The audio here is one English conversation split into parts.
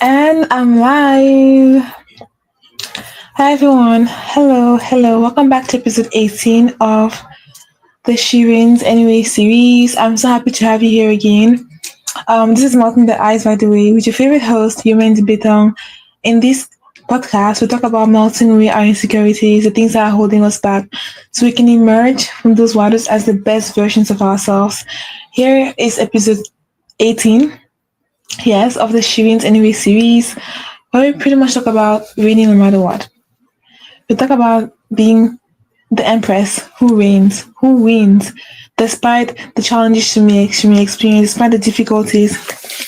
And I'm live. Hi everyone. Hello. Welcome back to episode 18 of the Shireen's Anyway series. I'm so happy to have you here again. This is Melting the Ice, by the way, with your favorite host, Human Betong. In this podcast, we talk about melting away our insecurities, the things that are holding us back, so we can emerge from those waters as the best versions of ourselves. Here is episode 18. Yes, of the Shireen's Anyway series, where we pretty much talk about winning no matter what. We talk about being the empress who reigns, who wins, despite the challenges she may experience, despite the difficulties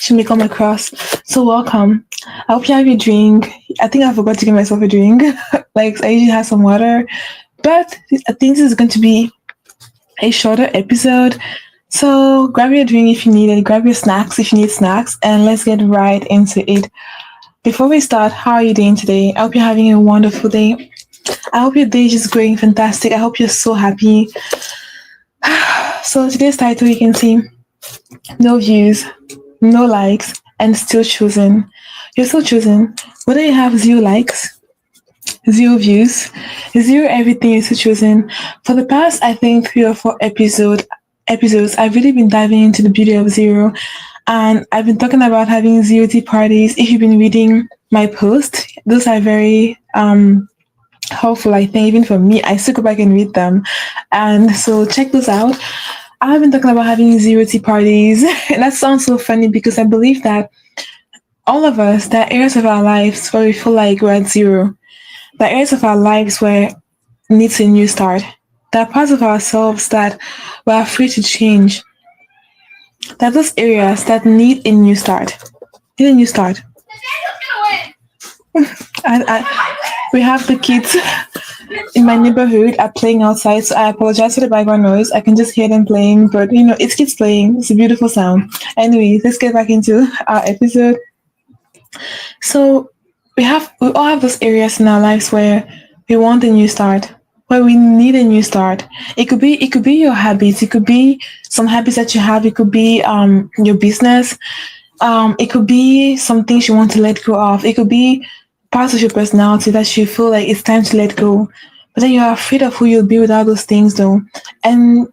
she may come across. So welcome. I hope you have your drink. I think I forgot to give myself a drink. Like I usually have some water, but I think this is going to be a shorter episode. So grab your drink if you need it, grab your snacks if you need snacks, and let's get right into it. Before we start, how are you doing today? I hope you're having a wonderful day. I hope your day is just going fantastic. I hope you're so happy. So today's title, you can see no views, no likes, and still chosen. You're still chosen. Whether you have 0 likes, 0 views, 0 everything, you're still chosen. For the past, I think 3 or 4 episodes, I've really been diving into the beauty of zero. And I've been talking about having zero tea parties. If you've been reading my posts, those are very helpful, I think, even for me. I still go back and read them. And so check those out. I've been talking about having zero tea parties. And that sounds so funny because I believe that all of us, there are areas of our lives where we feel like we're at zero. There are areas of our lives where needs a new start. There are parts of ourselves that we're afraid to change. There are those areas that need a new start. Need a new start. We have the kids in my neighborhood are playing outside, so I apologize for the background noise. I can just hear them playing, but it keeps playing. It's a beautiful sound. Anyway, let's get back into our episode. So we all have those areas in our lives where we want a new start, where we need a new start. It could be your habits. It could be some habits that you have. It could be your business. It could be some things you want to let go of. It could be parts of your personality that you feel like it's time to let go. But then you're afraid of who you'll be without those things, though. And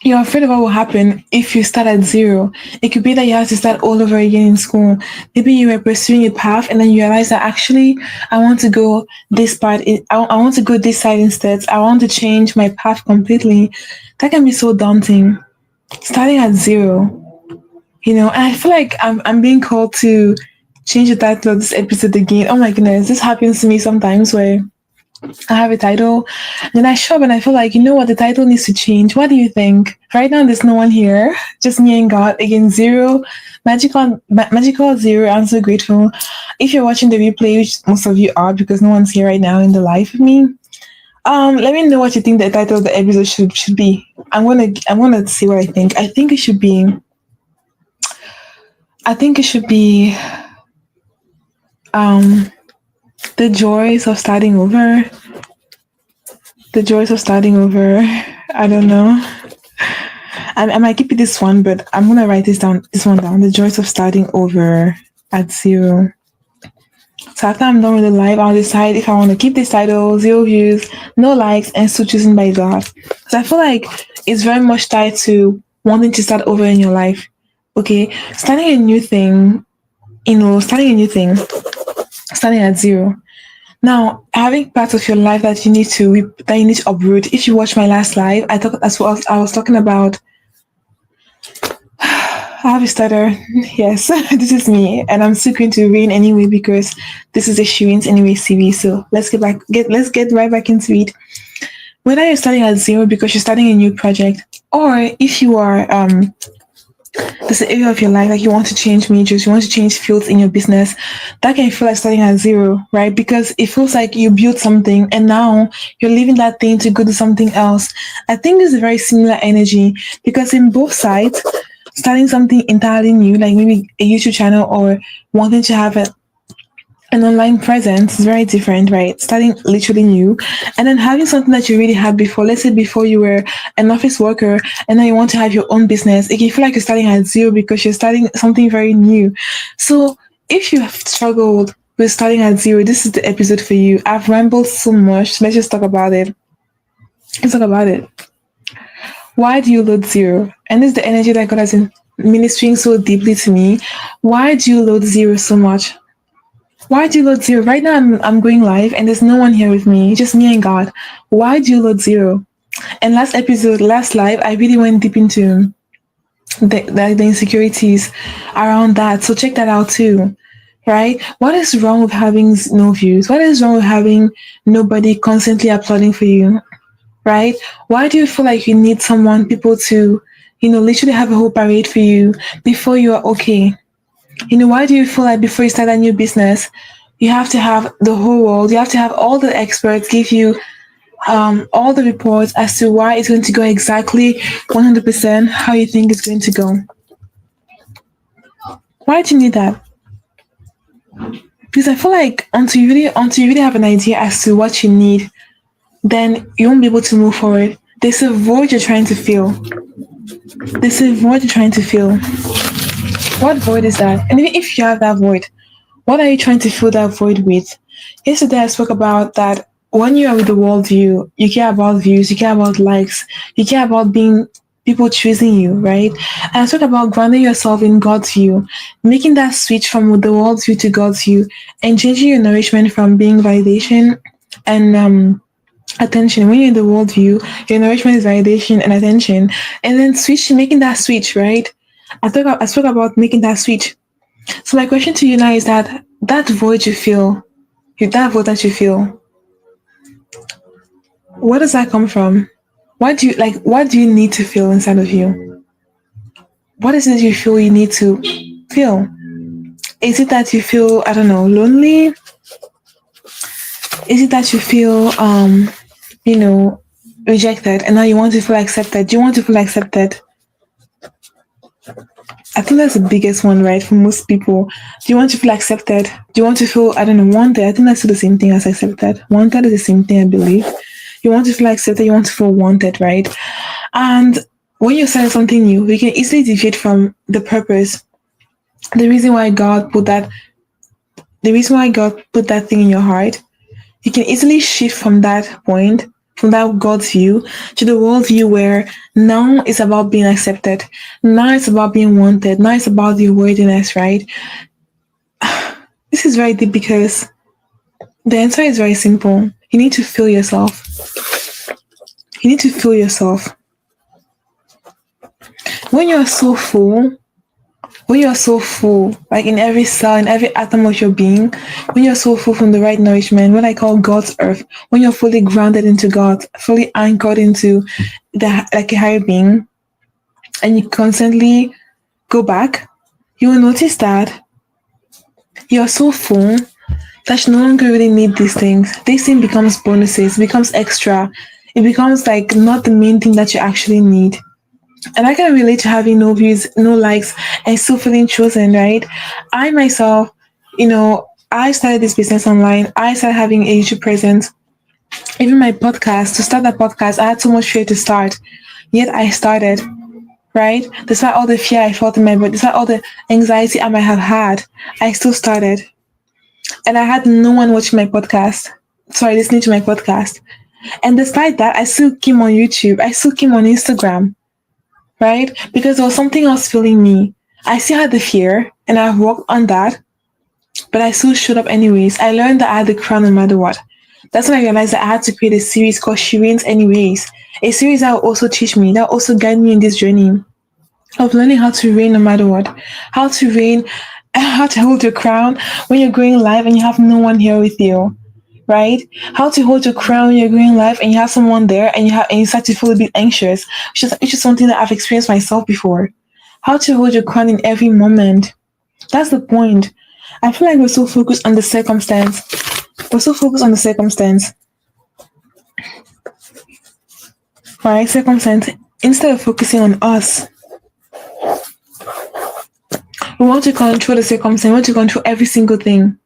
you're afraid of what will happen if you start at zero. It could be that you have to start all over again in school. Maybe you were pursuing a path and then you realize that actually I want to go this part. I want to go this side instead. I want to change my path completely. That can be so daunting. Starting at zero. And I feel like I'm being called to change the title of this episode again. Oh my goodness, this happens to me sometimes where I have a title, and then I show up and I feel like, the title needs to change. What do you think? Right now, there's no one here, just me and God. Again, zero, magical zero. I'm so grateful. If you're watching the replay, which most of you are, because no one's here right now in the live with me, let me know what you think the title of the episode should be. I'm gonna see what I think. I think it should be. The joys of starting over. The joys of starting over. I don't know. I might keep it this one, but I'm gonna write this one down. The joys of starting over at zero. So after I'm done with the live, I'll decide if I want to keep this title, 0 views, no likes, and still choosing by God. So I feel like it's very much tied to wanting to start over in your life. Okay, starting a new thing, starting at zero. Now, having parts of your life that you need to uproot. If you watch my last live, I was talking about. I have a stutter. Yes, this is me, and I'm still going to rain anyway because this is a Shireen's Anyway series. So let's get right back into it. Whether you're starting at zero because you're starting a new project, or if you are there's an area of your life like you want to change majors, you want to change fields in your business, that can feel like starting at zero, right? Because it feels like you built something and now you're leaving that thing to go to something else. I think it's a very similar energy because in both sides, starting something entirely new, like maybe a YouTube channel or wanting to have an online presence is very different, right? Starting literally new and then having something that you really had before. Let's say before you were an office worker and now you want to have your own business. It can feel like you're starting at zero because you're starting something very new. So if you have struggled with starting at zero, this is the episode for you. I've rambled so much. Let's just talk about it. Let's talk about it. Why do you load zero? And this is the energy that God has been ministering so deeply to me. Why do you load zero so much? Why do you load zero? Right now I'm going live and there's no one here with me, just me and God. Why do you load zero? And last live, I really went deep into the insecurities around that. So check that out too. Right? What is wrong with having no views? What is wrong with having nobody constantly applauding for you? Right? Why do you feel like you need people to, literally have a whole parade for you before you are okay? Why do you feel like before you start a new business, you have to have the whole world, you have to have all the experts give you all the reports as to why it's going to go exactly 100% how you think it's going to go? Why do you need that? Because I feel like until you really have an idea as to what you need, then you won't be able to move forward. There's a void you're trying to fill. There's a void you're trying to fill. What void is that? And even if you have that void, what are you trying to fill that void with? Yesterday I spoke about that when you are with the worldview, you care about views, you care about likes, you care about being people choosing you, right? And I talk about grounding yourself in God's view, making that switch from the world's view to God's view, and changing your nourishment from being validation and attention. When you're in the worldview, your nourishment is validation and attention, and then making that switch, right? I spoke about making that switch. So my question to you now is that void you feel, that void that you feel, where does that come from? What do you need to feel inside of you? What is it you feel you need to feel? Is it that you feel, I don't know, lonely? Is it that you feel rejected and now you want to feel accepted? Do you want to feel accepted? I think that's the biggest one, right? For most people. Do you want to feel accepted? Do you want to feel, I don't know, wanted? I think that's the same thing as accepted. Wanted is the same thing, I believe. You want to feel accepted, you want to feel wanted, right? And when you're starting something new, we can easily deviate from the purpose. The reason why God put that thing in your heart, you can easily shift from that point, from that God's view to the world view where now it's about being accepted. Now it's about being wanted. Now it's about your worthiness, right? This is very deep because the answer is very simple. You need to feel yourself. You need to feel yourself. When you're so full, like in every cell, in every atom of your being, when you're so full from the right nourishment, what I call God's earth, when you're fully grounded into God, fully anchored into like a higher being, and you constantly go back, you will notice that you're so full that you no longer really need these things. This thing becomes bonuses, becomes extra. It becomes like not the main thing that you actually need. And I can relate to having no views, no likes, and still feeling chosen, right? I myself, I started this business online. I started having a YouTube presence. Even my podcast, to start that podcast, I had so much fear to start. Yet I started, right? Despite all the fear I felt in my body, despite all the anxiety I might have had, I still started. And I had no one watching my podcast. Listening to my podcast. And despite that, I still came on YouTube. I still came on Instagram. Right? Because there was something else feeling me. I still had the fear and I worked on that, but I still showed up anyways. I learned that I had the crown no matter what. That's when I realized that I had to create a series called She Reigns Anyways. A series that will also teach me, that will also guide me in this journey of learning how to reign no matter what. How to reign, how to hold your crown when you're going live and you have no one here with you. Right? How to hold your crown when you're going live and you have someone there and you start to feel a bit anxious, which is something that I've experienced myself before. How to hold your crown in every moment. That's the point. I feel like we're so focused on the circumstance. Right? Circumstance. Instead of focusing on us. We want to control the circumstance. We want to control every single thing.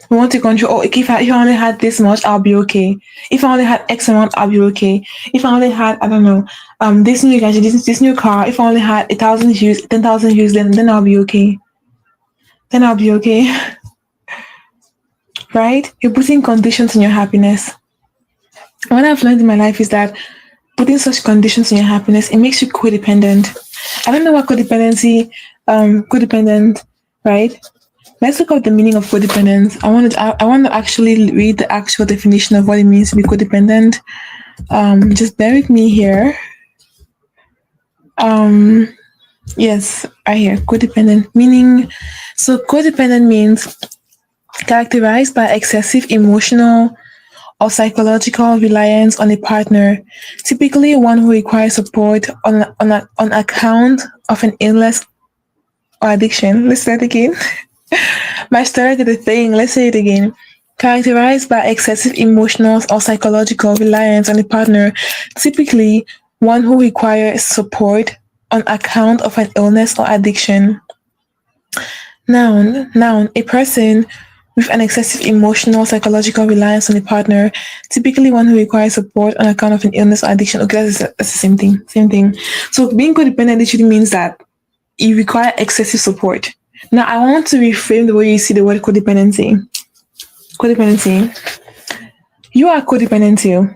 We want to control, if I only had this much, I'll be okay. If I only had X amount, I'll be okay. If I only had, I don't know, this new gadget, this new car, if I only had 1,000 views, 10,000 views, then I'll be okay. then I'll be okay. Right? You're putting conditions on your happiness. What I've learned in my life is that putting such conditions on your happiness, it makes you codependent. I don't know what codependent, right? Let's look up the meaning of codependence. I want to actually read the actual definition of what it means to be codependent. Just bear with me here. Um, yes, right here, codependent meaning. So codependent means characterized by excessive emotional or psychological reliance on a partner, typically one who requires support on account of an illness or addiction. Let's say it again. My story did a thing. Let's say it again. Characterized by excessive emotional or psychological reliance on a partner, typically one who requires support on account of an illness or addiction. Noun, a person with an excessive emotional, psychological reliance on a partner, typically one who requires support on account of an illness or addiction. Okay, that's the same thing. So being codependent literally means that you require excessive support. Now, I want to reframe the way you see the word codependency. Codependency. You are codependent too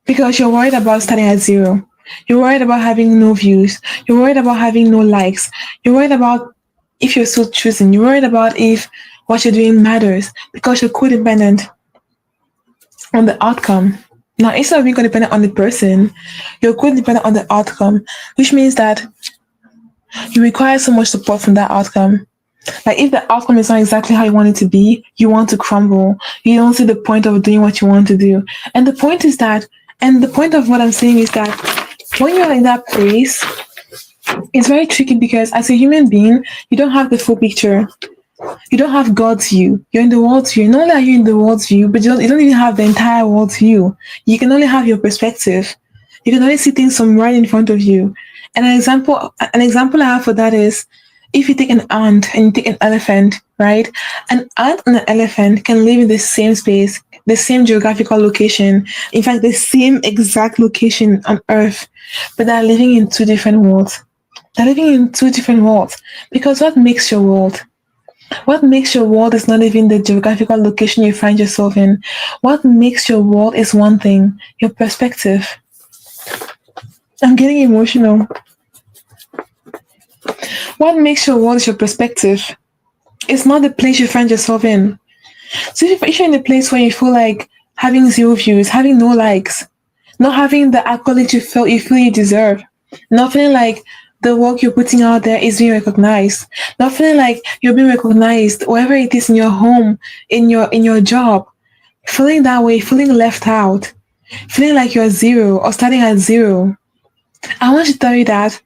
because you're worried about starting at zero. You're worried about having no views. You're worried about having no likes. You're worried about if you're still choosing. You're worried about if what you're doing matters because you're codependent on the outcome. Now, instead of being codependent on the person, you're codependent on the outcome, which means that you require so much support from that outcome. Like if the outcome is not exactly how you want it to be, you want to crumble. You don't see the point of doing what you want to do. And the point is that, and the point of what I'm saying is that when you're in that place, it's very tricky because as a human being, you don't have the full picture. You don't have God's view. You're in the world's view. Not only are you in the world's view, but you don't even have the entire world's view. You can only have your perspective. You can only see things from right in front of you. And an example I have for that is if you take an ant and you take an elephant, right? An ant and an elephant can live in the same space, the same geographical location, in fact, the same exact location on Earth, but they're living in two different worlds. They're living in two different worlds because what makes your world? What makes your world is not even the geographical location you find yourself in. What makes your world is one thing, your perspective. I'm getting emotional. What makes your world is your perspective. It's not the place you find yourself in. So if you're in a place where you feel like having zero views, having no likes, not having the accolades you feel you deserve, not feeling like the work you're putting out there is being recognized, not feeling like you're being recognized wherever it is in your home, in your job, feeling that way, feeling left out, feeling like you're zero or starting at zero. I want to tell you that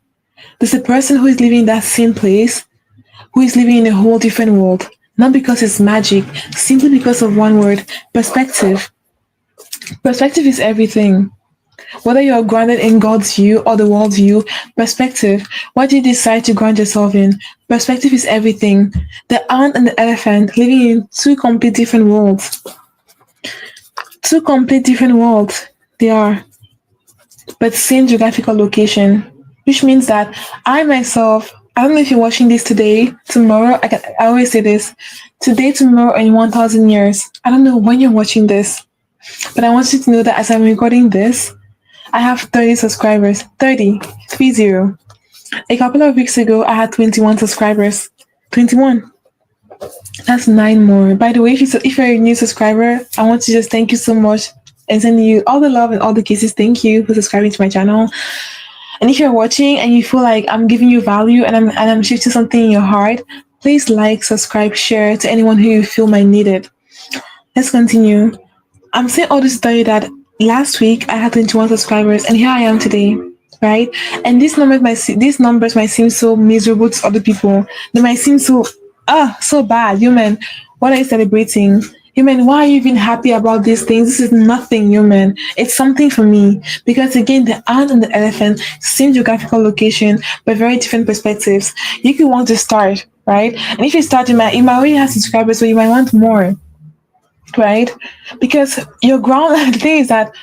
there's a person who is living in that same place, who is living in a whole different world, not because it's magic, simply because of one word, perspective. Perspective is everything. Whether you are grounded in God's view or the world's view, perspective, what do you decide to ground yourself in? Perspective is everything. The ant and the elephant living in two complete different worlds. Two complete different worlds they are, but same geographical location, which means that I myself, I don't know if you're watching this today, tomorrow, I always say this, today, tomorrow, in 1,000 years. I don't know when you're watching this, but I want you to know that as I'm recording this, I have 30 subscribers. 30. A couple of weeks ago, I had 21 subscribers. 21. That's 9 more. By the way, if you're a new subscriber, I want to just thank you so much and send you all the love and all the kisses. Thank you for subscribing to my channel. And if you're watching and you feel like I'm giving you value and I'm shifting something in your heart, please like, subscribe, share to anyone who you feel might need it. Let's continue. I'm saying all this to tell you that last week I had 21 subscribers and here I am today, right? And these numbers might seem so miserable to other people. They might seem so bad. Human, what are you celebrating? Human, why are you even happy about these things? This is nothing, human. It's something for me. Because again, the ant and the elephant, same geographical location, but very different perspectives. You could want to start, right? And if you start, you might already have subscribers, so you might want more. Right? Because your ground, the thing is that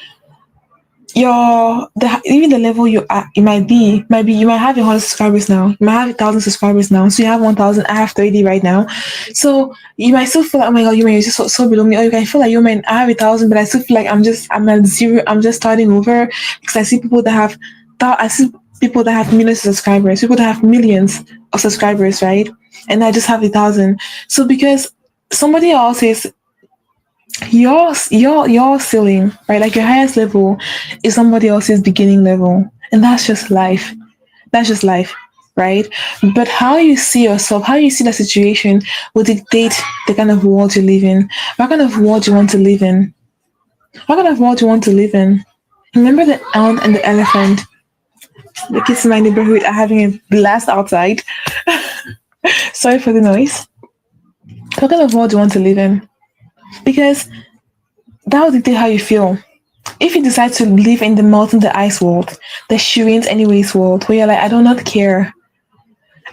even the level you are, it might be you might have 100 subscribers now, you might have 1,000 subscribers now, so you have 1,000, I have 30 right now, so you might still feel like, oh my god, you might just so below me, or you can feel like, you might, I have 1,000 but I still feel like I'm at zero, I'm just starting over, because I see people that have I see people that have millions of subscribers, people that have millions of subscribers, right, and I just have 1,000. So because somebody else is your ceiling, right? Like your highest level is somebody else's beginning level. And that's just life. That's just life, right? But how you see yourself, how you see the situation will dictate the kind of world you live in. What kind of world you want to live in? What kind of world you want to live in? Remember the ant and the elephant? The kids in my neighborhood are having a blast outside. Sorry for the noise. What kind of world do you want to live in? Because that will dictate how you feel. If you decide to live in the melt in the ice world, the Shireen's anyways world, where you're like, I do not care.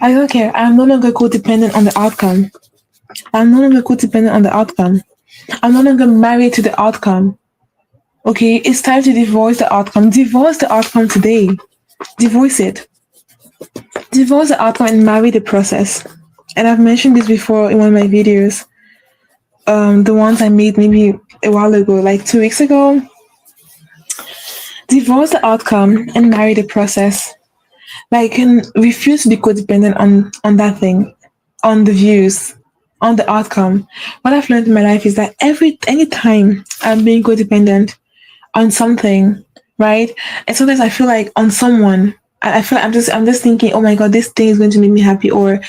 I don't care. I'm no longer codependent on the outcome. I'm no longer codependent on the outcome. I'm no longer married to the outcome. Okay, it's time to divorce the outcome. Divorce the outcome today. Divorce it. Divorce the outcome and marry the process. And I've mentioned this before in one of my videos. The ones I made maybe a while ago, like 2 weeks ago. Divorce the outcome and marry the process. Like, and refuse to be codependent on that thing, on the views, on the outcome. What I've learned in my life is that anytime I'm being codependent on something, right? And sometimes I feel like on someone, I feel like I'm just thinking, oh my god, this thing is going to make me happy, or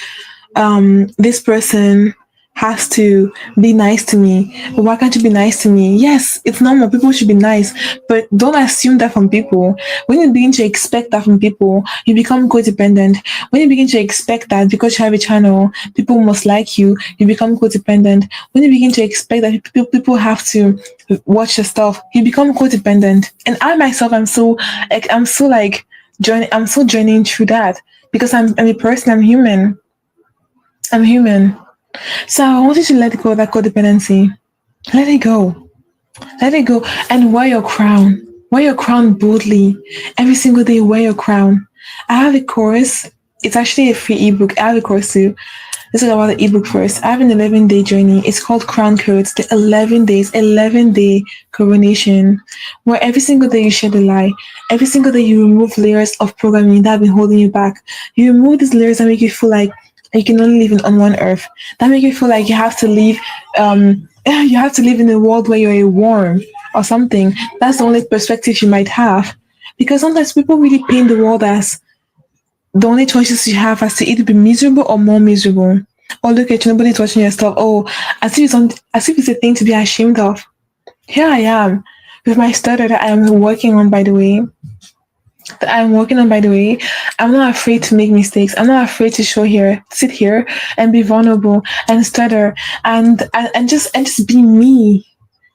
this person has to be nice to me. But why can't you be nice to me? Yes, it's normal. People should be nice, but don't assume that from people. When you begin to expect that from people, you become codependent. When you begin to expect that because you have a channel, people must like you, you become codependent. When you begin to expect that people have to watch your stuff, you become codependent. And I myself, I'm so like I'm so journeying through that because I'm a person. I'm human. I'm human. So I want you to let go of that codependency. Let it go. Let it go and wear your crown. Wear your crown boldly. Every single day, wear your crown. I have a course. It's actually a free ebook. I have a course too. Let's talk about the ebook first. I have an 11-day journey. It's called Crown Codes, the 11 days, 11-day coronation, where every single day you shed a lie. Every single day you remove layers of programming that have been holding you back. You remove these layers that make you feel like you can only live on one earth. That make you feel like you have to live, you have to live in a world where you're a worm or something. That's the only perspective you might have. Because sometimes people really paint the world as the only choices you have as to either be miserable or more miserable. Or look at you, nobody's watching your stuff. Oh, as if it's a thing to be ashamed of. Here I am with my stutter that I am working on, by the way. I'm not afraid to make mistakes. I'm not afraid to sit here and be vulnerable and stutter and just be me.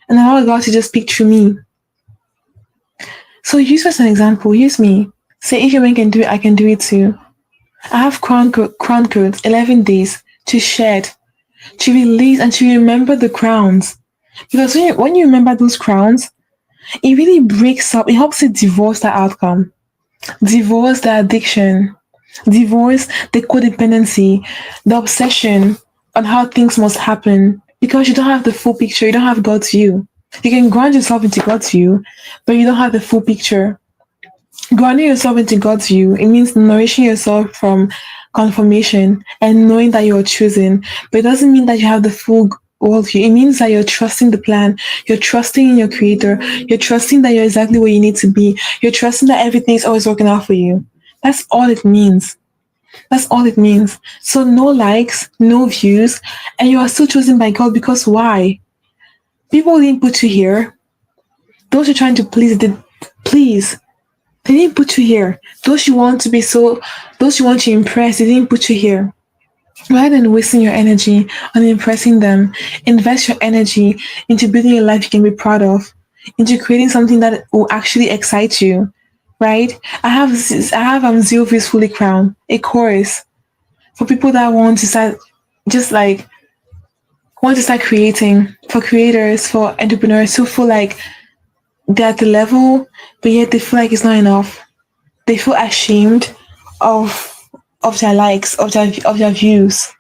And allow God to just speak through me. So use me as an example. Use me. Say if human can do it, I can do it too. I have crown codes, 11 days to shed, to release, and to remember the crowns. Because when you remember those crowns, it really breaks up. It helps you divorce that outcome, divorce the addiction, divorce the codependency, the obsession on how things must happen. Because you don't have the full picture. You don't have God's view. You can ground yourself into God's view, but you don't have the full picture. Grounding yourself into God's view, it means nourishing yourself from confirmation and knowing that you're chosen. But it doesn't mean that you have the full worldview. It means that you're trusting the plan. You're trusting in your creator. You're trusting that you're exactly where you need to be. You're trusting that everything's always working out for you. That's all it means. That's all it means. So no likes, no views, and you are still chosen by God because why? People didn't put you here. Those you're trying to please. They didn't put you here. Those you want to impress, they didn't put you here. Rather than wasting your energy on impressing them, invest your energy into building a life you can be proud of, into creating something that will actually excite you, right? I have Zero Views Fully Crown, a course for people that want to start, just like, want to start creating, for creators, for entrepreneurs who feel like they're at the level, but yet they feel like it's not enough. They feel ashamed of their likes, of their views.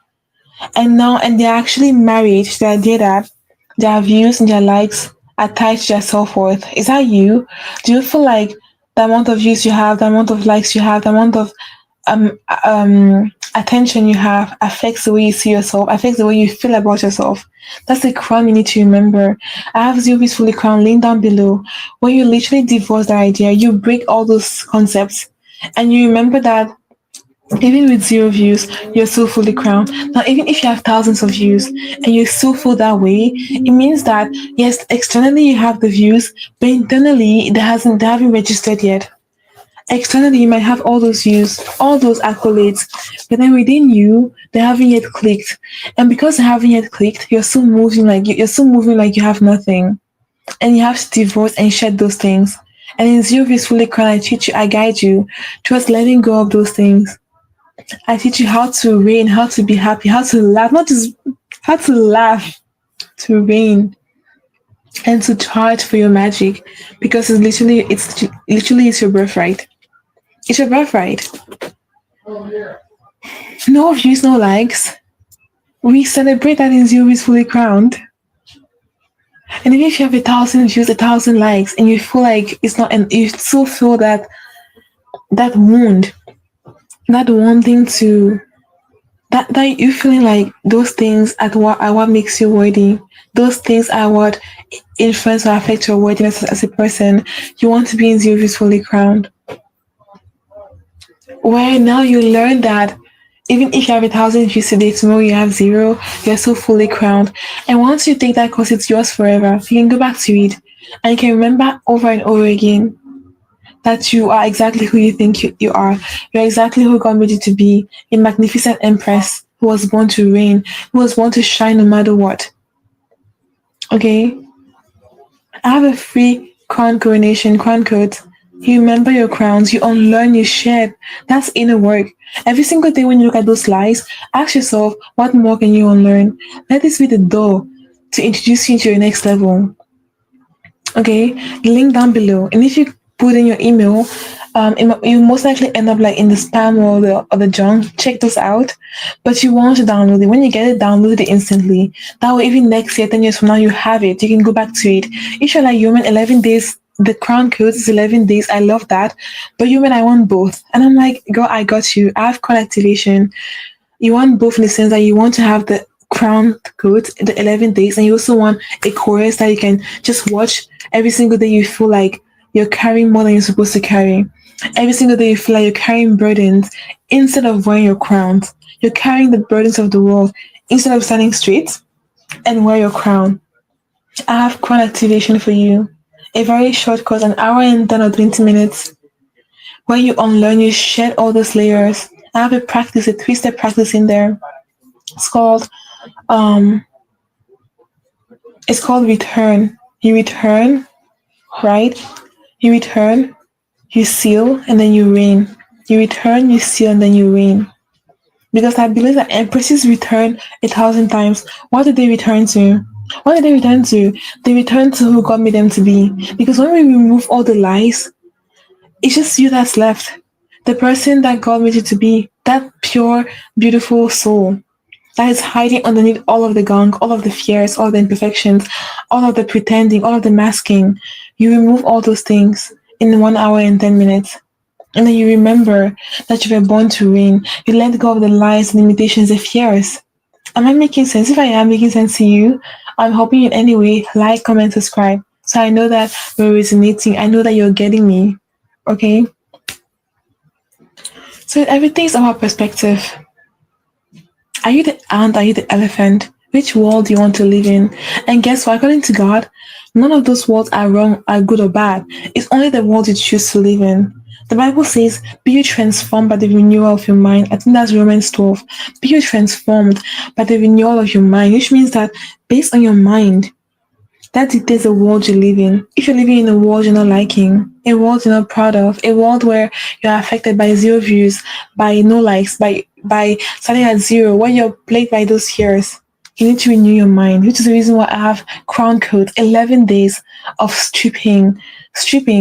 And they're actually married to the idea that their views and their likes are tied to their self-worth. Is that you? Do you feel like the amount of views you have, the amount of likes you have, the amount of attention you have affects the way you see yourself, affects the way you feel about yourself? That's the crown you need to remember. I have zero peacefully crown link down below, where you literally divorce that idea, you break all those concepts, and you remember that even with zero views, you're still fully crowned. Now, even if you have thousands of views and you still feel that way, it means that yes, externally you have the views, but internally they haven't registered yet. Externally, you might have all those views, all those accolades, but then within you, they haven't yet clicked. And because they haven't yet clicked, you're still moving like you have nothing. And you have to divorce and shed those things. And in zero views fully crowned, I teach you, I guide you towards letting go of those things. I teach you how to reign, how to be happy, how to laugh, not just how to laugh, to reign, and to charge for your magic, because it's literally it's your birthright. It's your birthright. No views, no likes. We celebrate that in zero is fully crowned. And even if you have 1,000 views, 1,000 likes, and you feel like it's not, and you still feel that wound, that wanting to that you feeling like those things are what makes you worthy. Those things are what influence or affect your worthiness as a person. You want to be in zero is fully crowned. Where now you learn that even if you have 1,000 views today, tomorrow you have zero, you're so fully crowned. And once you take that course, it's yours forever. You can go back to it and you can remember over and over again that you are exactly who you think you are. You're exactly who God made you to be, a magnificent empress who was born to reign, who was born to shine no matter what. Okay? I have a free coronation, crown code. You remember your crowns, you unlearn, you shed. That's inner work. Every single day when you look at those lies, ask yourself, what more can you unlearn? Let this be the door to introduce you to your next level. Okay, the link down below. And if you put in your email, you most likely end up like in the spam or the junk. Check those out. But you want to download it. When you get it, download it instantly. That way, even next year, 10 years from now, you have it. You can go back to it. If you're like human, 11 days. The crown code is 11 days. I love that. But human, I want both. And I'm like, girl, I got you. I have crown activation. You want both in the sense that you want to have the crown code, the 11 days, and you also want a chorus that you can just watch every single day. You feel like you're carrying more than you're supposed to carry. Every single day you feel like you're carrying burdens instead of wearing your crowns. You're carrying the burdens of the world instead of standing straight and wear your crown. I have crown activation for you. A very short course, an hour and 10 or 20 minutes, where you unlearn, you shed all those layers. I have a practice, a 3-step practice in there. It's called um return. You return, right? You return, you seal, and then you reign. You return, you seal, and then you reign. Because I believe that empresses return 1,000 times. What did they return to? What did they return to? They return to who God made them to be. Because when we remove all the lies, it's just you that's left. The person that God made you to be. That pure, beautiful soul that is hiding underneath all of the gunk, all of the fears, all the imperfections, all of the pretending, all of the masking. You remove all those things in 1 hour and 10 minutes. And then you remember that you were born to reign. You let go of the lies, the limitations, the fears. Am I making sense? If I am making sense to you, I'm hoping in any way, like, comment, subscribe. So I know that we're resonating. I know that you're getting me. Okay? So everything's about perspective. Are you the ant? Are you the elephant? Which world do you want to live in? And guess what? According to God, none of those worlds are wrong, are good or bad. It's only the world you choose to live in. The Bible says, be you transformed by the renewal of your mind. I think that's Romans 12. Be you transformed by the renewal of your mind, which means that based on your mind, that dictates the world you live in. If you're living in a world you're not liking, a world you're not proud of, a world where you're affected by zero views, by no likes, by starting at zero, when you're plagued by those fears, You need to renew your mind, which is the reason why I have crown codes, 11 days of stripping,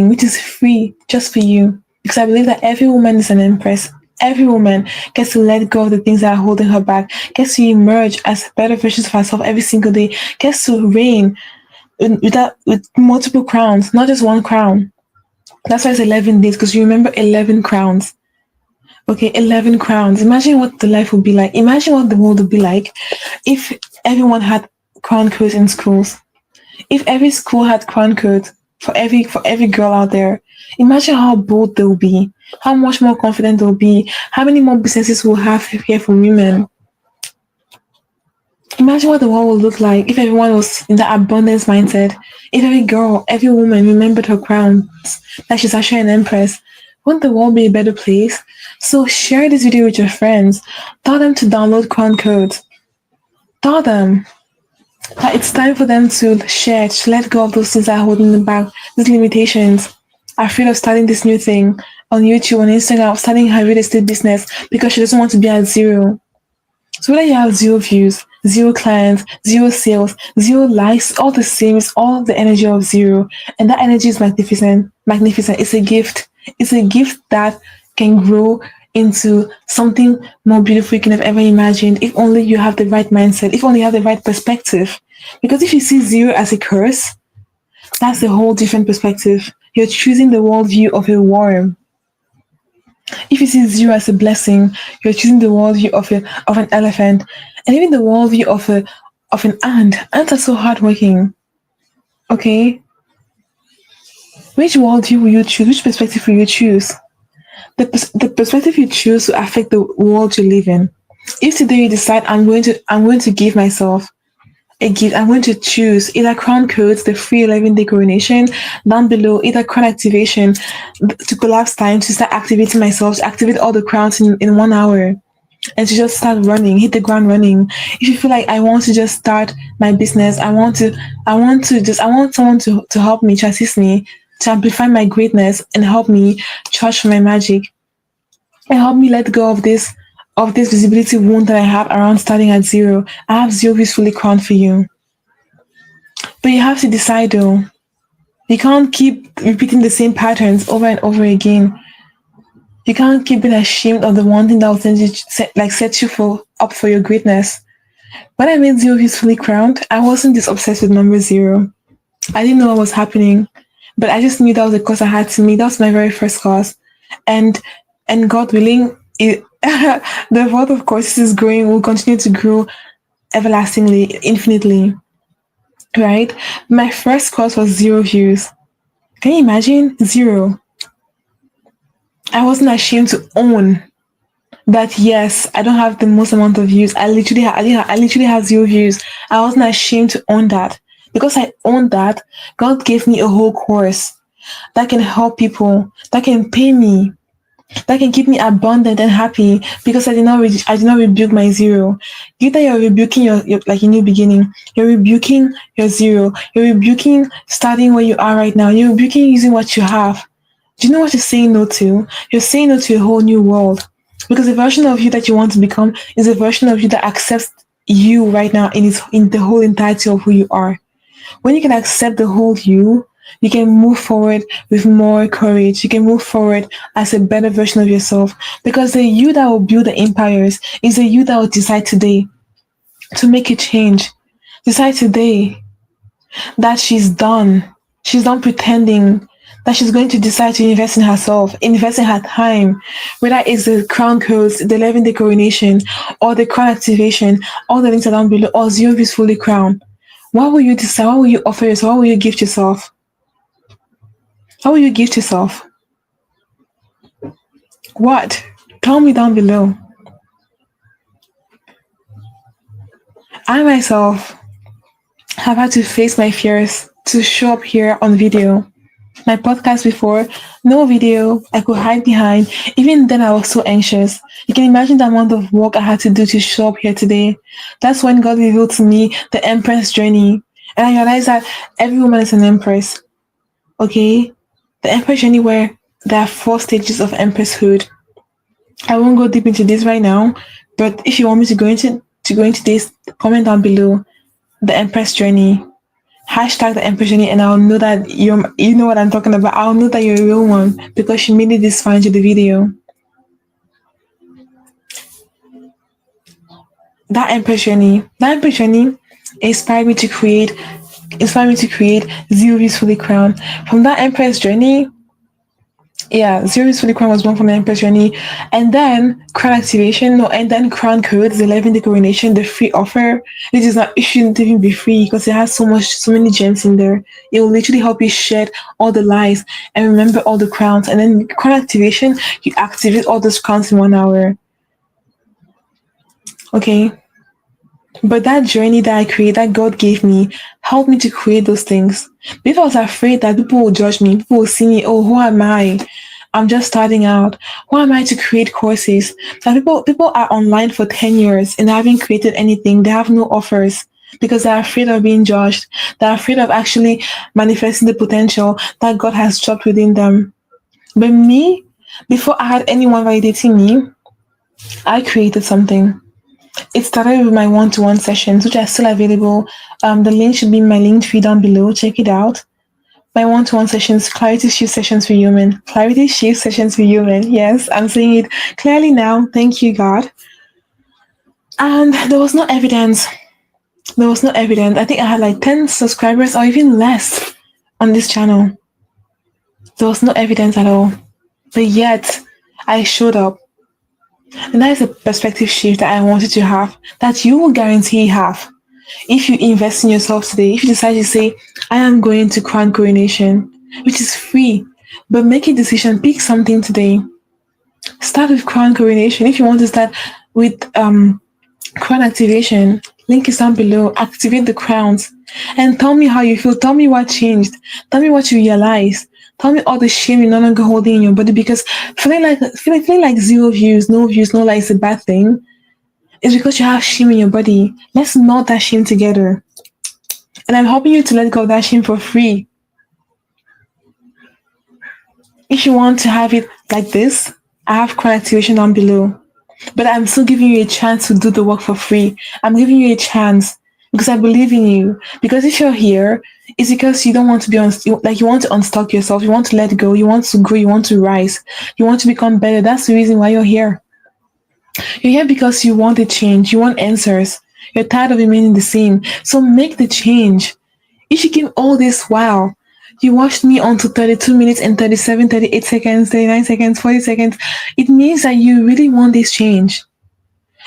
which is free just for you. Because I believe that every woman is an empress. Every woman gets to let go of the things that are holding her back, gets to emerge as better versions of herself every single day, gets to reign with multiple crowns, not just one crown. That's why it's 11 days, because you remember 11 crowns. Okay, 11 crowns. Imagine what the life would be like. Imagine what the world would be like if everyone had crown codes in schools. If every school had crown codes for every girl out there. Imagine how bold they'll be, how much more confident they'll be, how many more businesses we'll have here for women. Imagine what the world would look like if everyone was in that abundance mindset. If every girl, every woman remembered her crowns, that she's actually an empress. Wouldn't the world be a better place? So share this video with your friends. Tell them to download crown codes. Tell them that it's time for them to share, to let go of those things that are holding them back, these limitations. Afraid of starting this new thing on YouTube, on Instagram, starting her real estate business because she doesn't want to be at zero. So whether you have 0 views, 0 clients, 0 sales, 0 likes, all the same, it's all the energy of 0. And that energy is magnificent. Magnificent. It's a gift. It's a gift that can grow into something more beautiful you can have ever imagined if only you have the right mindset, if only you have the right perspective. Because if you see 0 as a curse, that's a whole different perspective. You're choosing the worldview of a worm. If you see 0 as a blessing, you're choosing the worldview of an elephant, and even the worldview of an ant. Ants are so hardworking. Okay, which worldview will you choose? Which perspective will you choose? The perspective you choose will affect the world you live in. If today you decide I'm going to give myself a gift, I'm going to choose either crown codes, the free 11-day coronation, down below, either crown activation to collapse time, to start activating myself, to activate all the crowns in 1 hour, and to just start running, hit the ground running. If you feel like I want to just start my business, I want someone to help me, to assist me, to amplify my greatness and help me charge for my magic and help me let go of this visibility wound that I have around starting at 0. I have 0 peacefully crowned for you. But you have to decide though. You can't keep repeating the same patterns over and over again. You can't keep being ashamed of the one thing that will set you up for your greatness. When I made 0 peacefully crowned, I wasn't this obsessed with number 0. I didn't know what was happening, but I just knew that was a course I had to make. That was my very first course. And God willing, the world of courses is growing, will continue to grow everlastingly, infinitely. Right? My first course was 0 views. Can you imagine? 0. I wasn't ashamed to own that. Yes, I don't have the most amount of views. I literally have 0 views. I wasn't ashamed to own that. Because I owned that, God gave me a whole course that can help people, that can pay me, that can keep me abundant and happy, because I did not rebuke my 0. You that you're rebuking your like a new beginning. You're rebuking your 0. You're rebuking starting where you are right now. You're rebuking using what you have. Do you know what you're saying no to? You're saying no to a whole new world. Because the version of you that you want to become is a version of you that accepts you right now in the whole entirety of who you are. When you can accept the whole you can move forward with more courage. You can move forward as a better version of yourself. Because the you that will build the empires is the you that will decide today to make a change. Decide today that she's done. She's done pretending, that she's going to decide to invest in herself, invest in her time, whether it's the crown codes, the 11-day coronation, or the crown activation, all the links are down below, or 0 is fully crowned. What will you decide? What will you offer yourself? What will you gift yourself? What will you gift yourself? What? Tell me down below. I myself have had to face my fears to show up here on video. My podcast before, no video I could hide behind. Even then I was so anxious. You can imagine the amount of work I had to do to show up here today. That's when God revealed to me the Empress journey. And I realized that every woman is an Empress. Okay? The Empress journey, where there are 4 stages of Empresshood. I won't go deep into this right now, but if you want me to go into to go into this, comment down below the Empress Journey. Hashtag the Empress Journey, and I'll know that you know what I'm talking about. I'll know that you're a real one because she made it this far into the video. That Empress Journey inspired me to create Zero Views Fully Crown. From that Empress Journey, Zero Views Fully Crown was born from the Empress Journey. And then Crown Activation, and then Crown Codes, the 11 Day Coronation, the free offer. It shouldn't even be free because it has so many gems in there. It will literally help you shed all the lies and remember all the crowns. And then Crown Activation, you activate all those crowns in 1 hour. Okay. But that journey that I created, that God gave me, helped me to create those things. If I was afraid that people will judge me, people will see me, oh, who am I? I'm just starting out. Who am I to create courses? So people are online for 10 years and they haven't created anything. They have no offers because they're afraid of being judged. They're afraid of actually manifesting the potential that God has dropped within them. But me, before I had anyone validating me, I created something. It started with my one-to-one sessions, which are still available. The link should be in my link tree down below. Check it out. My one-to-one sessions, Clarity Shift Sessions for Human. Clarity Shift Sessions for Human. Yes, I'm saying it clearly now. Thank you, God. And there was no evidence. I think I had like 10 subscribers or even less on this channel. There was no evidence at all. But yet, I showed up. And that is a perspective shift that I wanted to have, that you will guarantee have. If you invest in yourself today, if you decide to say, I am going to Crown Coronation, which is free, but make a decision, pick something today. Start with Crown Coronation. If you want to start with Crown Activation, link is down below. Activate the crowns and tell me how you feel. Tell me what changed. Tell me what you realized. Tell me all the shame you're no longer holding in your body, because feeling like zero views, no likes is a bad thing. It's because you have shame in your body. Let's melt that shame together. And I'm helping you to let go of that shame for free. If you want to have it like this, I have Crown Activation down below. But I'm still giving you a chance to do the work for free. I'm giving you a chance because I believe in you. Because if you're here, it's because you don't want to be you want to unstuck yourself. You want to let go. You want to grow. You want to rise. You want to become better. That's the reason why you're here. You're here because you want a change. You want answers. You're tired of remaining the same. So make the change. If you came all this while, you watched me until 32 minutes and 37, 38 seconds, 39 seconds, 40 seconds, it means that you really want this change.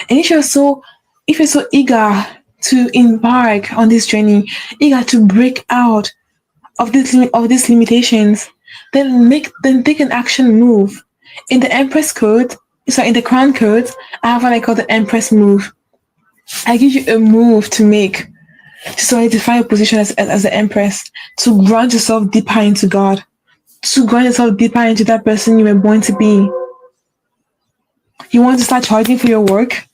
And if you're so eager to embark on this journey, eager to break out of these limitations, then take an action move. In the in the Crown Code, I have what I call the Empress move. I give you a move to make to solidify your position as the Empress, to grant yourself deeper into God, to grant yourself deeper into that person you were born to be. You want to start charging for your work?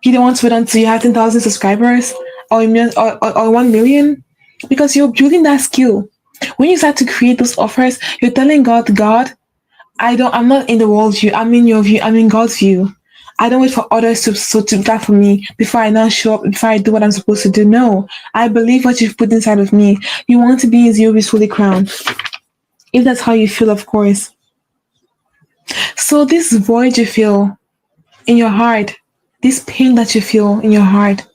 You don't want to wait until you have 10,000 subscribers or 1 million? Because you're building that skill. When you start to create those offers, you're telling God, I'm not in the world's view, I'm in your view, I'm in God's view. I don't wait for others to do that for me before I now show up, before I do what I'm supposed to do. No, I believe what you've put inside of me. You want to be in Zero Views Fully Crowned. If that's how you feel, of course. So this void you feel in your heart, this pain that you feel in your heart,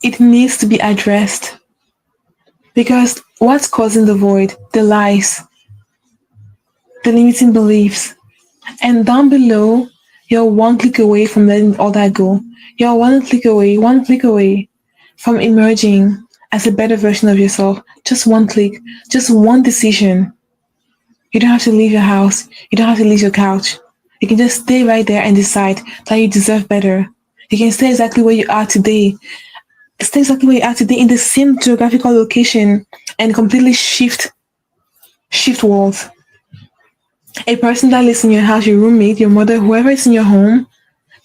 it needs to be addressed. Because what's causing the void? The lies, the limiting beliefs. And down below, you're one click away from letting all that go. You're one click away from emerging as a better version of yourself. Just one click, just one decision. You don't have to leave your house. You don't have to leave your couch. You can just stay right there and decide that you deserve better. You can stay exactly where you are today. Stay exactly where you are today in the same geographical location and completely shift worlds. A person that lives in your house, your roommate, your mother, whoever is in your home,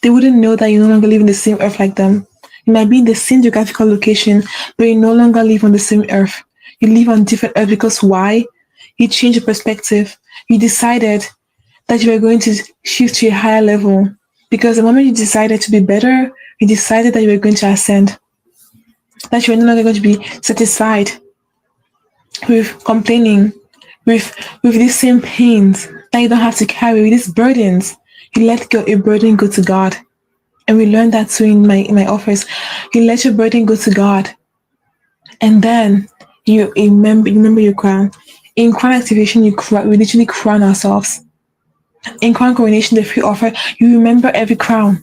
they wouldn't know that you no longer live in the same earth like them. You might be in the same geographical location, but you no longer live on the same earth. You live on different earth because why? You changed your perspective. You decided that you were going to shift to a higher level. Because the moment you decided to be better, You decided that you were going to ascend, that you were no longer going to be satisfied with complaining, with these same pains that you don't have to carry, with these burdens. You let your burden go to God. And we learned that too in my office. You let your burden go to God. And then you remember your crown. In crown activation, we literally crown ourselves. In crown coronation, the free offer, you remember every crown.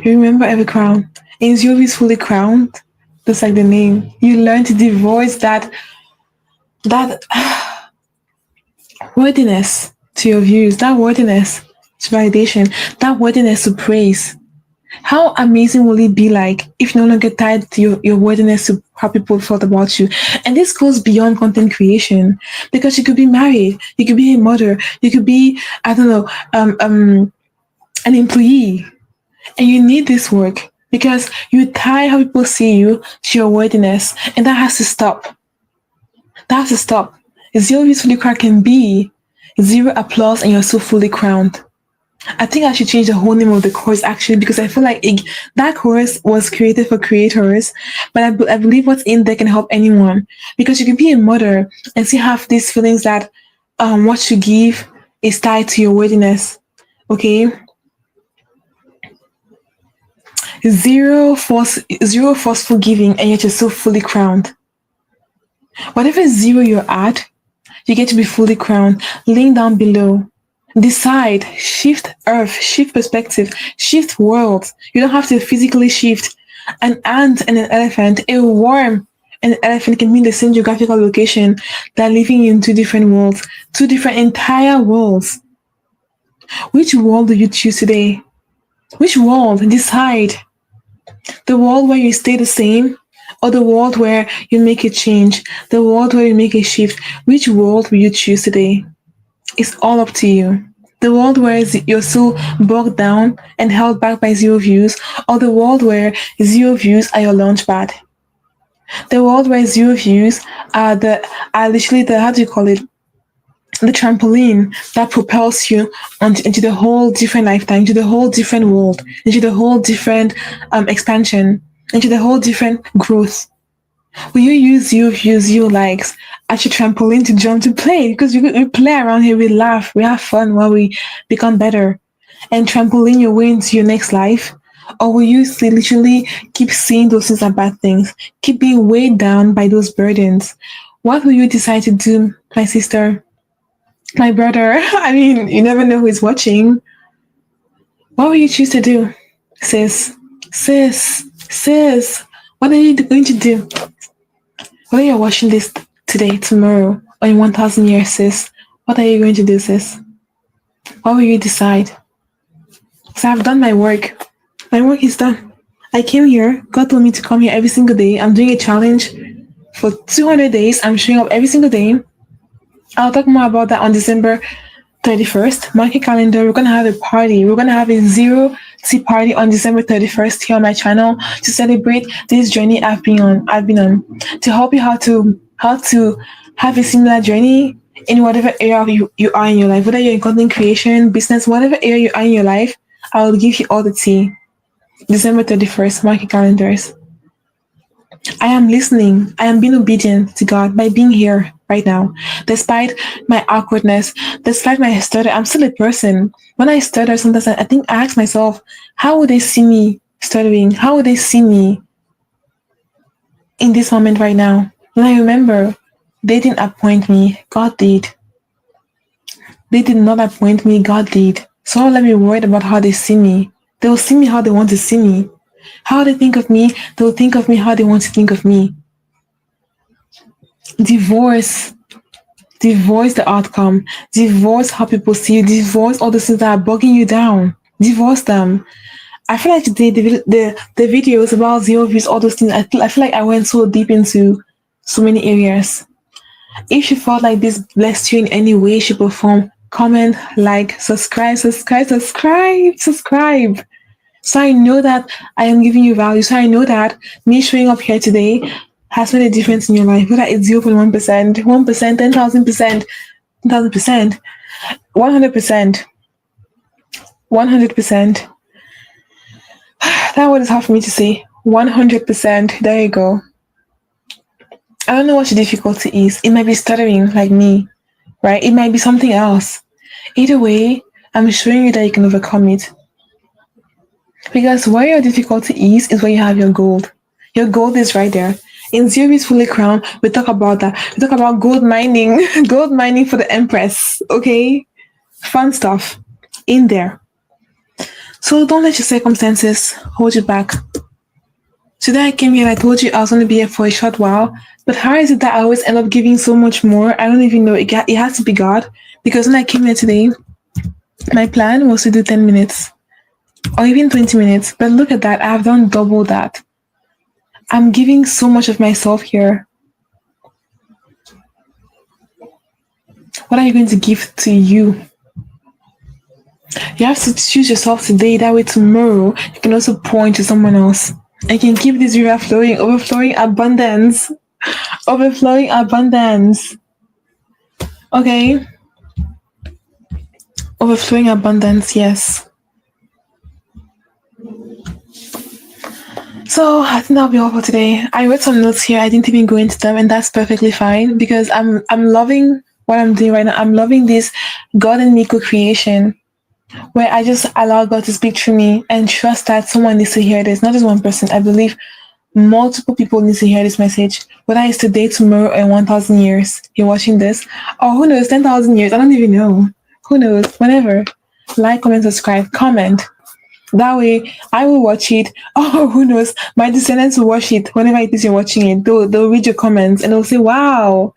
You remember every crown. And Zero is fully crowned, just like the name. You learn to divorce that worthiness to your views, that worthiness to validation, that worthiness to praise. How amazing will it be like if you no longer tied to your worthiness to how people felt about you? And this goes beyond content creation, because you could be married, you could be a mother, you could be, I don't know, an employee, and you need this work because you tie how people see you to your worthiness, and that has to stop. That has to stop. Zero is fully crowned can be zero applause and you're so fully crowned. I think I should change the whole name of the course actually, because I feel like that course was created for creators, but I believe what's in there can help anyone, because you can be a mother and still have these feelings that what you give is tied to your worthiness. Okay, zero forceful giving, and yet you're so fully crowned. Whatever zero you're at, you get to be fully crowned. Laying down below. Decide, shift earth, shift perspective, shift worlds. You don't have to physically shift. An ant and an elephant, a worm and an elephant can be in the same geographical location. They're living in two different worlds, two different entire worlds. Which world do you choose today? Which world? Decide. The world where you stay the same, or the world where you make a change, the world where you make a shift. Which world will you choose today? It's all up to you. The world where you're so bogged down and held back by zero views, or the world where zero views are your launch pad. The world where zero views are literally the, how do you call it? The trampoline that propels you into the whole different lifetime, into the whole different world, into the whole different expansion, into the whole different growth. Will you use your views, your likes as your trampoline to jump to play? Because we play around here, we laugh, we have fun while we become better and trampoline your way into your next life? Or will you literally keep seeing those things as bad things, keep being weighed down by those burdens? What will you decide to do, my sister, my brother? I mean, you never know who is watching. What will you choose to do, sis? Sis, what are you going to do? Whether you're watching this today, tomorrow, or in 1,000 years, sis, what are you going to do, sis? What will you decide? So I've done my work. My work is done. I came here. God told me to come here every single day. I'm doing a challenge for 200 days. I'm showing up every single day. I'll talk more about that on December 31st. Mark your calendar. We're going to have a party. We're going to have a zero tea party on December 31st here on my channel to celebrate this journey I've been on, to help you how to have a similar journey in whatever area you are in your life, whether you're in content creation, business, whatever area you are in your life. I will give you all the tea. December 31st, mark your calendars. I am listening. I am being obedient to God by being here right now. Despite my awkwardness, despite my stutter, I'm still a person. When I stutter, sometimes I think I ask myself, how would they see me stuttering? How would they see me in this moment right now? When I remember, they didn't appoint me. God did. They did not appoint me. God did. So don't let me worry about how they see me. They will see me how they want to see me. How they think of me, they will think of me how they want to think of me. Divorce the outcome. Divorce how people see you. Divorce all the things that are bugging you down. Divorce them. I feel like the videos about zero views, all those things, I feel like I went so deep into so many areas. If you felt like this blessed you in any way, shape, or form, comment, like, subscribe. So I know that I am giving you value. So I know that me showing up here today has made a difference in your life. Whether it's 0.1%, 1%, 10,000%, 1,000%, 100%, 100%. That word is hard for me to say. 100%. There you go. I don't know what your difficulty is. It might be stuttering like me, right? It might be something else. Either way, I'm showing you that you can overcome it. Because where your difficulty is where you have your gold. Your gold is right there. In Zero is Fully Crowned, we talk about that. We talk about gold mining, gold mining for the Empress, okay? Fun stuff in there. So don't let your circumstances hold you back. Today I came here and I told you I was going to be here for a short while, but how is it that I always end up giving so much more? I don't even know. It has to be God. Because when I came here today, my plan was to do 10 minutes or even 20 minutes. But look at that. I have done double that. I'm giving so much of myself here. What are you going to give to you? You have to choose yourself today. That way tomorrow, you can also pour into someone else. And you can keep this river flowing, overflowing abundance. Overflowing abundance. Okay? Overflowing abundance, yes. So I think that'll be all for today. I wrote some notes here. I didn't even go into them, and that's perfectly fine because I'm loving what I'm doing right now. I'm loving this God and me co-creation where I just allow God to speak through me and trust that someone needs to hear this. Not just one person. I believe multiple people need to hear this message. Whether it's today, tomorrow, and 1,000 years you're watching this, or who knows, 10,000 years. I don't even know. Who knows? Whenever. Like, comment, subscribe, comment. That way, I will watch it. Oh, who knows? My descendants will watch it whenever it is you're watching it. They'll read your comments and they'll say, wow,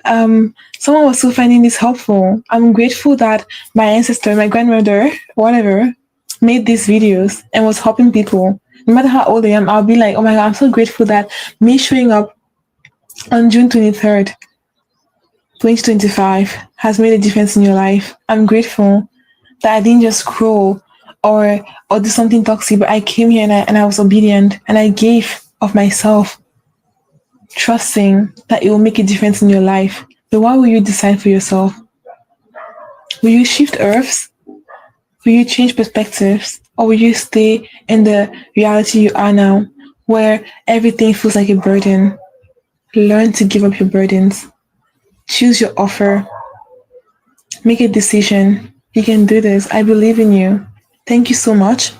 someone was still finding this helpful. I'm grateful that my ancestor, my grandmother, whatever, made these videos and was helping people. No matter how old I am, I'll be like, oh my God, I'm so grateful that me showing up on June 23rd, 2025 has made a difference in your life. I'm grateful that I didn't just scroll or do something toxic, but I came here and I was obedient and I gave of myself, trusting that it will make a difference in your life. But what will you decide for yourself? Will you shift earths? Will you change perspectives? Or will you stay in the reality you are now, where everything feels like a burden? Learn to give up your burdens. Choose your offer. Make a decision. You can do this. I believe in you. Thank you so much.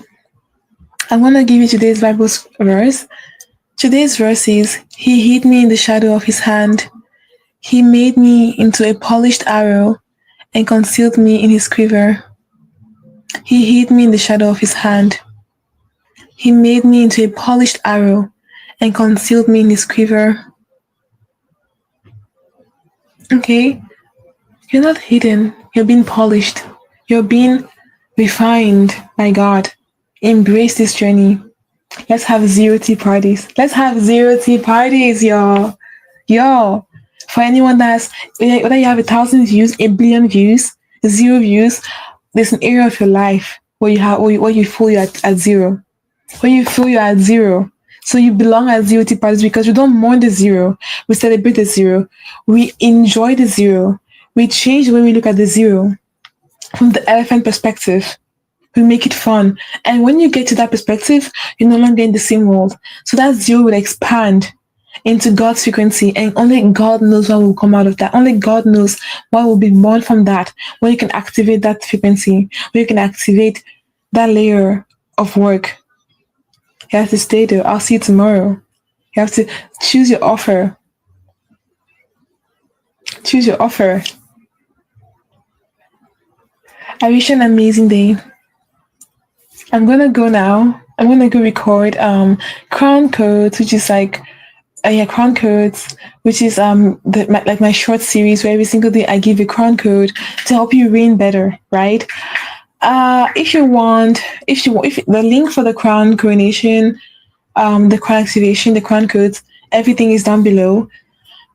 I'm going to give you today's Bible verse. Today's verse is, He hid me in the shadow of His hand. He made me into a polished arrow and concealed me in His quiver. He hid me in the shadow of His hand. He made me into a polished arrow and concealed me in His quiver. Okay? You're not hidden. You're being polished. You're being refined by God. Embrace this journey. Let's have 0 tea parties. Let's have 0 tea parties, y'all. Y'all. For anyone that's, whether you have 1,000 views, 1 billion views, 0 views, there's an area of your life where you feel you're at 0. Where you feel you're at 0. So you belong at 0 tea parties because we don't mourn the 0. We celebrate the 0. We enjoy the 0. We change the way we look at the 0. From the elephant perspective, we make it fun. And when you get to that perspective, you're no longer in the same world. So that 0 will expand into God's frequency, and only God knows what will come out of that. Only God knows what will be born from that, when you can activate that frequency, when you can activate that layer of work. You have to stay there. I'll see you tomorrow. You have to choose your offer. Choose your offer. I wish you an amazing day. I'm gonna go now. I'm gonna go record crown codes, which is like crown codes, which is my short series where every single day I give a crown code to help you reign better, right? If the link for the crown coronation, the crown activation, the crown codes, everything is down below.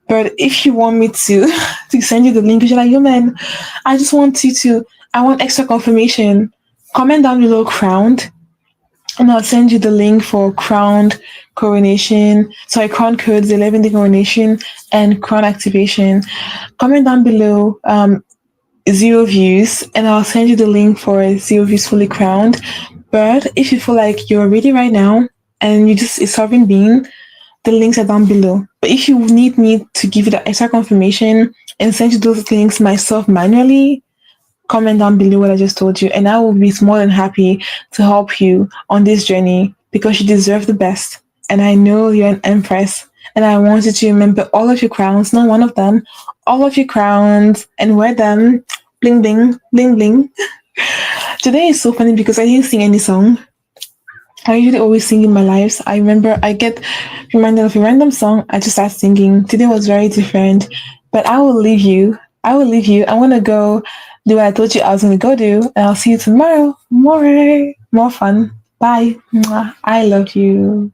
But if you want me to send you the link, you're like, yo man, I want extra confirmation. Comment down below crowned, and I'll send you the link for crowned coronation. Sorry, crown codes, the 11-day coronation, and crown activation. Comment down below 0 views, and I'll send you the link for 0 views fully crowned. But if you feel like you're ready right now and you just a sovereign being, the links are down below. But if you need me to give you the extra confirmation and send you those links myself manually, comment down below what I just told you, and I will be more than happy to help you on this journey because you deserve the best. And I know you're an empress, and I want you to remember all of your crowns, not one of them, all of your crowns, and wear them. Bling bling, bling bling. Today is so funny because I didn't sing any song. I usually always sing in my lives. I remember I get reminded of a random song, I just start singing. Today was very different. But I will leave you. I will leave you. I want to go do what I told you I was going to go do. And I'll see you tomorrow. More fun. Bye. Mwah. I love you.